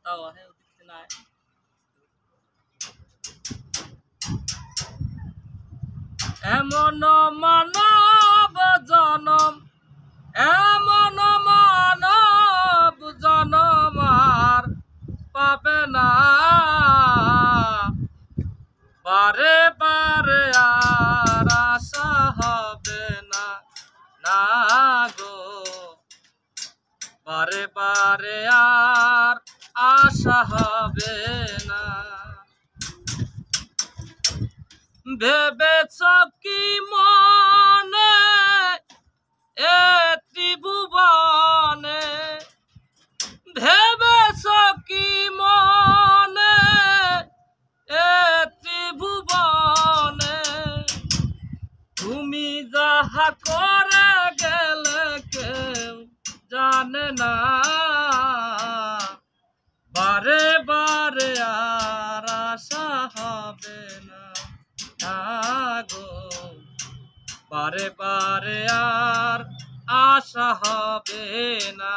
তাও নাই এমন মানব জনম এমন মানব জনম আর পাবে না বারে বারে আর আশা হবে না না গো বারে বারে আর আশা হবে না ভেবেছ কি মনে এ ত্রিভুবনে ভেবেছ কি মনে এ ত্রিভুবনে তুমি যাহা করে গেলে কেউ জানে না বারে বারে আর আশা হবে না গো বারে বারে আর আশা হবে না।